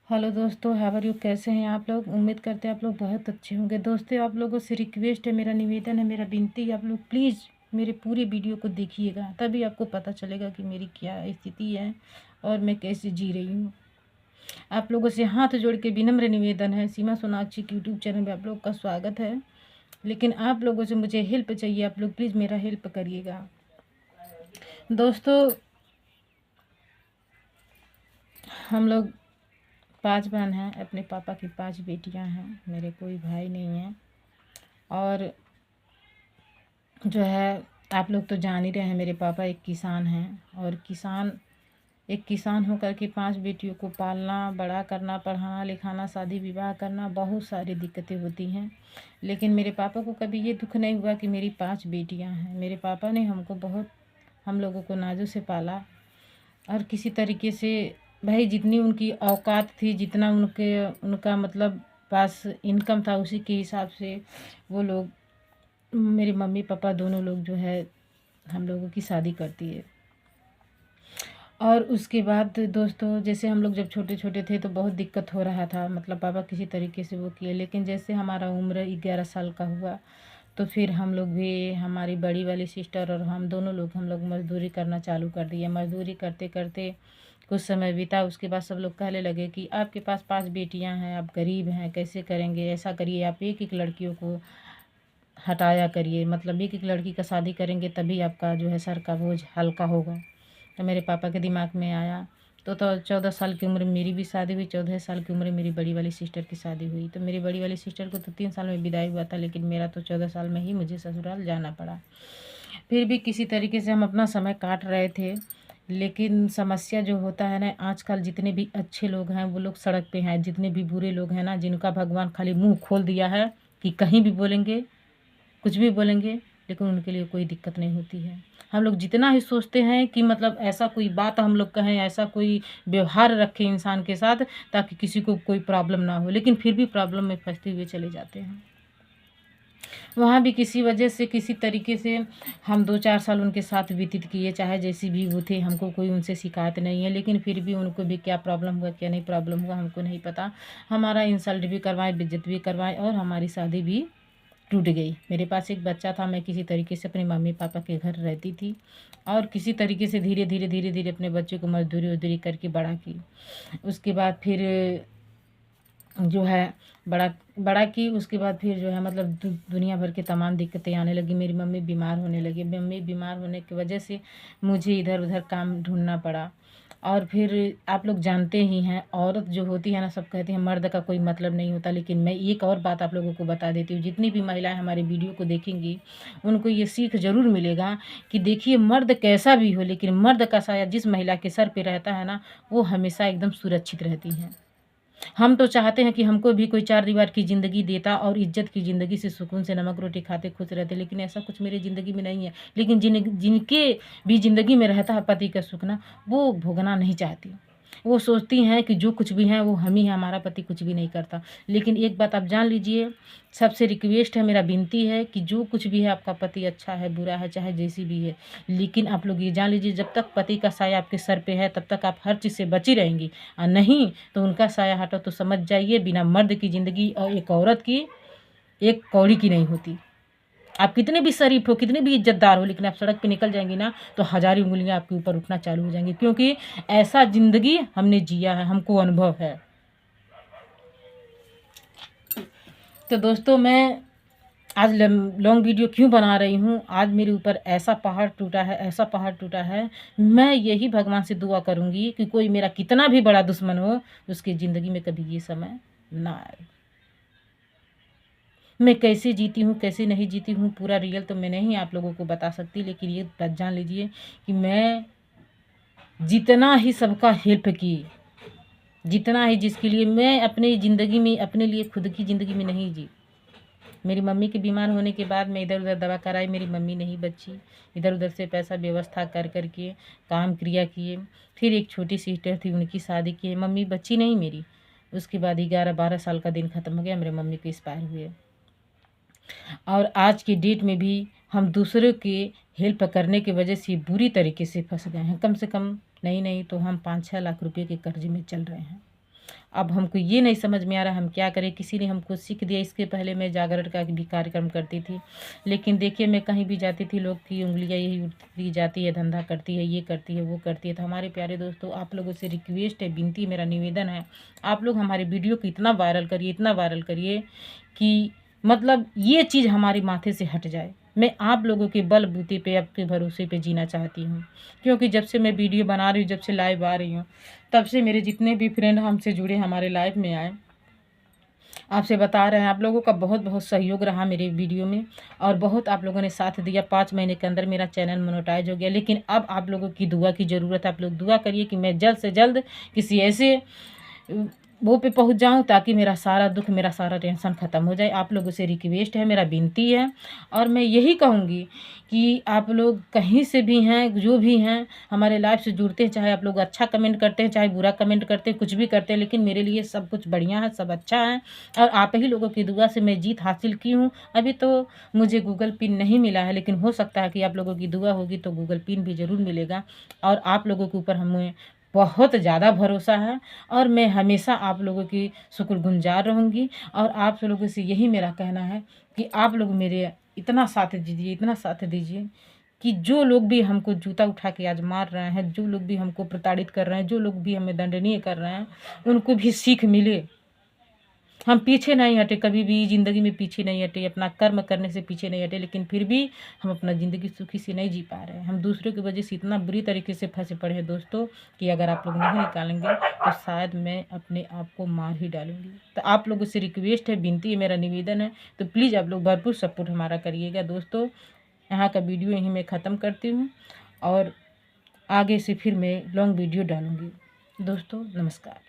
Hello दोस्तों, how are you? कैसे हैं आप लोग? उम्मीद करते हैं आप लोग बहुत अच्छे होंगे। दोस्तों, आप लोगों से रिक्वेस्ट है, मेरा निवेदन है, मेरा विनती है, आप लोग प्लीज़ मेरे पूरे वीडियो को देखिएगा, तभी आपको पता चलेगा कि मेरी क्या स्थिति है और मैं कैसे जी रही हूँ। आप लोगों से हाथ जोड़ के विनम्र निवेदन है, सीमा सोनाक्षी के यूट्यूब चैनल में आप लोग का स्वागत है। लेकिन आप लोगों से मुझे हेल्प चाहिए, आप लोग प्लीज़ मेरा हेल्प करिएगा। दोस्तों, हम लोग 5 बहन हैं, अपने पापा की 5 बेटियां हैं, मेरे कोई भाई नहीं है। और जो है, आप लोग तो जान ही रहे हैं, मेरे पापा एक किसान हैं और एक किसान होकर के 5 बेटियों को पालना, बड़ा करना, पढ़ाना लिखाना, शादी विवाह करना, बहुत सारी दिक्कतें होती हैं। लेकिन मेरे पापा को कभी ये दुख नहीं हुआ कि मेरी 5 बेटियां हैं। मेरे पापा ने हम लोगों को नाज़ों से पाला और किसी तरीके से भाई जितनी उनकी औकात थी, जितना उनका मतलब पास इनकम था, उसी के हिसाब से वो लोग, मेरे मम्मी पापा दोनों लोग जो है हम लोगों की शादी करती है। और उसके बाद दोस्तों, जैसे हम लोग जब छोटे छोटे थे तो बहुत दिक्कत हो रहा था, मतलब पापा किसी तरीके से वो किए। लेकिन जैसे हमारा उम्र 11 साल का हुआ तो फिर हम लोग भी, हमारी बड़ी वाली सिस्टर और हम लोग मज़दूरी करना चालू कर दिए। मज़दूरी करते करते कुछ समय बीता, उसके बाद सब लोग कहने लगे कि आपके पास 5 बेटियां हैं, आप गरीब हैं, कैसे करेंगे? ऐसा करिए, आप एक एक लड़कियों को हटाया करिए, मतलब एक एक लड़की का शादी करेंगे तभी आपका जो है सर का बोझ हल्का होगा। तो मेरे पापा के दिमाग में आया। तो 14 साल की उम्र में मेरी भी शादी हुई, 14 साल की उम्र में मेरी बड़ी वाली सिस्टर की शादी हुई। तो मेरी बड़ी वाली सिस्टर को तो 3 साल में विदाई हुआ था, लेकिन मेरा तो 14 साल में ही मुझे ससुराल जाना पड़ा। फिर भी किसी तरीके से हम अपना समय काट रहे थे। लेकिन समस्या जो होता है ना, आजकल जितने भी अच्छे लोग हैं वो लोग सड़क पे हैं, जितने भी बुरे लोग हैं ना, जिनका भगवान खाली मुंह खोल दिया है कि कहीं भी बोलेंगे, कुछ भी बोलेंगे, लेकिन उनके लिए कोई दिक्कत नहीं होती है। हम लोग जितना ही सोचते हैं कि मतलब ऐसा कोई बात हम लोग कहें, ऐसा कोई व्यवहार रखें इंसान के साथ ताकि किसी को कोई प्रॉब्लम ना हो, लेकिन फिर भी प्रॉब्लम में फंसते हुए चले जाते हैं। वहाँ भी किसी वजह से, किसी तरीके से हम 2-4 साल उनके साथ व्यतीत किए, चाहे जैसी भी वो थे, हमको कोई उनसे शिकायत नहीं है। लेकिन फिर भी उनको भी क्या प्रॉब्लम हुआ, क्या नहीं प्रॉब्लम हुआ, हमको नहीं पता। हमारा इंसल्ट भी करवाए, बेइज्जत भी करवाए और हमारी शादी भी टूट गई। मेरे पास एक बच्चा था, मैं किसी तरीके से अपने मम्मी पापा के घर रहती थी और किसी तरीके से धीरे धीरे अपने बच्चे को मजदूरी वजदूरी करके बड़ा की। उसके बाद फिर जो है बड़ा बड़ा की, उसके बाद फिर जो है मतलब दुनिया भर के तमाम दिक्कतें आने लगी। मेरी मम्मी बीमार होने लगी। मम्मी बीमार होने की वजह से मुझे इधर उधर काम ढूंढना पड़ा। और फिर आप लोग जानते ही हैं, औरत जो होती है ना, सब कहते हैं मर्द का कोई मतलब नहीं होता, लेकिन मैं एक और बात आप लोगों को बता देती हूँ। जितनी भी महिलाएं हमारे वीडियो को देखेंगी उनको ये सीख ज़रूर मिलेगा कि देखिए, मर्द कैसा भी हो, लेकिन मर्द का साया जिस महिला के सर पे रहता है ना, वो हमेशा एकदम सुरक्षित रहती है। हम तो चाहते हैं कि हमको भी कोई 4 दीवार की ज़िंदगी देता और इज़्ज़त की ज़िंदगी से सुकून से नमक रोटी खाते खुश रहते, लेकिन ऐसा कुछ मेरी ज़िंदगी में नहीं है। लेकिन जिनके भी ज़िंदगी में रहता है पति का सुख ना, वो भोगना नहीं चाहती। वो सोचती हैं कि जो कुछ भी है वो हम ही हैं, हमारा पति कुछ भी नहीं करता। लेकिन एक बात आप जान लीजिए, सबसे रिक्वेस्ट है, मेरा विनती है कि जो कुछ भी है, आपका पति अच्छा है, बुरा है, चाहे जैसी भी है, लेकिन आप लोग ये जान लीजिए, जब तक पति का साया आपके सर पे है तब तक आप हर चीज़ से बची रहेंगी। और नहीं तो उनका साया हटा तो समझ जाइए, बिना मर्द की ज़िंदगी और एक औरत की एक कौड़ी की नहीं होती। आप कितने भी शरीफ हो, कितने भी इज्जतदार हो, लेकिन आप सड़क पे निकल जाएंगी ना तो हज़ारों उंगलियां आपके ऊपर उठना चालू हो जाएंगी, क्योंकि ऐसा ज़िंदगी हमने जिया है, हमको अनुभव है। तो दोस्तों, मैं आज लॉन्ग वीडियो क्यों बना रही हूँ? आज मेरे ऊपर ऐसा पहाड़ टूटा है, ऐसा पहाड़ टूटा है। मैं यही भगवान से दुआ करूँगी कि कोई मेरा कितना भी बड़ा दुश्मन हो, उसकी ज़िंदगी में कभी ये समय ना आए। मैं कैसे जीती हूँ, कैसे नहीं जीती हूँ, पूरा रियल तो मैं नहीं आप लोगों को बता सकती, लेकिन ये बात जान लीजिए कि मैं जितना ही सबका हेल्प की, जितना ही जिसके लिए, मैं अपनी ज़िंदगी में, अपने लिए खुद की ज़िंदगी में नहीं जी। मेरी मम्मी के बीमार होने के बाद मैं इधर उधर दवा कराई, मेरी मम्मी नहीं बची। इधर उधर से पैसा व्यवस्था कर के काम क्रिया किए। फिर एक छोटी सिस्टर थी, उनकी शादी की, मम्मी बची नहीं मेरी। उसके बाद 11-12 साल का दिन ख़त्म हो गया, मेरे मम्मी को एक्सपायर हुए। और आज की डेट में भी हम दूसरों के हेल्प करने की वजह से बुरी तरीके से फंस गए हैं। कम से कम नहीं तो हम 5-6 लाख रुपए के कर्ज में चल रहे हैं। अब हमको ये नहीं समझ में आ रहा हम क्या करें। किसी ने हमको सीख दिया। इसके पहले मैं जागरण का भी कार्यक्रम करती थी, लेकिन देखिए मैं कहीं भी जाती थी लोग की उंगलियां यही उठती जाती है, धंधा करती है, ये करती है, वो करती है। तो हमारे प्यारे दोस्तों, आप लोगों से रिक्वेस्ट है, विनती, मेरा निवेदन है, आप लोग हमारे वीडियो को इतना वायरल करिए, इतना वायरल करिए कि मतलब ये चीज़ हमारे माथे से हट जाए। मैं आप लोगों के बलबूते पे, आपके भरोसे पे जीना चाहती हूँ, क्योंकि जब से मैं वीडियो बना रही हूँ, जब से लाइव आ रही हूँ, तब से मेरे जितने भी फ्रेंड हमसे जुड़े, हमारे लाइफ में आए, आपसे बता रहे हैं, आप लोगों का बहुत बहुत सहयोग रहा मेरे वीडियो में, और बहुत आप लोगों ने साथ दिया। 5 महीने के अंदर मेरा चैनल मोनेटाइज हो गया, लेकिन अब आप लोगों की दुआ की ज़रूरत है। आप लोग दुआ करिए कि मैं जल्द से जल्द किसी ऐसे वो पे पहुंच जाऊं ताकि मेरा सारा दुख, मेरा सारा टेंशन ख़त्म हो जाए। आप लोगों से रिक्वेस्ट है, मेरा विनती है, और मैं यही कहूँगी कि आप लोग कहीं से भी हैं, जो भी हैं, हमारे लाइफ से जुड़ते हैं, चाहे आप लोग अच्छा कमेंट करते हैं, चाहे बुरा कमेंट करते हैं, कुछ भी करते हैं, लेकिन मेरे लिए सब कुछ बढ़िया है, सब अच्छा है, और आप ही लोगों की दुआ से मैं जीत हासिल की हूँ। अभी तो मुझे गूगल पिन नहीं मिला है, लेकिन हो सकता है कि आप लोगों की दुआ होगी तो गूगल पिन भी ज़रूर मिलेगा। और आप लोगों के ऊपर हमें बहुत ज़्यादा भरोसा है, और मैं हमेशा आप लोगों की शुक्रगुजार रहूँगी। और आप लोगों से यही मेरा कहना है कि आप लोग मेरे इतना साथ दीजिए, इतना साथ दीजिए कि जो लोग भी हमको जूता उठा के आज मार रहे हैं, जो लोग भी हमको प्रताड़ित कर रहे हैं, जो लोग भी हमें दंडनीय कर रहे हैं, उनको भी सीख मिले। हम पीछे नहीं हटे, कभी भी ज़िंदगी में पीछे नहीं हटे, अपना कर्म करने से पीछे नहीं हटे, लेकिन फिर भी हम अपना ज़िंदगी सुखी से नहीं जी पा रहे हैं। हम दूसरों की वजह से इतना बुरी तरीके से फंसे पड़े हैं दोस्तों, कि अगर आप लोग नहीं निकालेंगे तो शायद मैं अपने आप को मार ही डालूँगी। तो आप लोगों से रिक्वेस्ट है, विनती है, मेरा निवेदन है, तो प्लीज़ आप लोग भरपूर सपोर्ट हमारा करिएगा दोस्तों। यहाँ का वीडियो यहीं मैं ख़त्म करती हूँ, और आगे से फिर मैं लॉन्ग वीडियो डालूँगी दोस्तों। नमस्कार।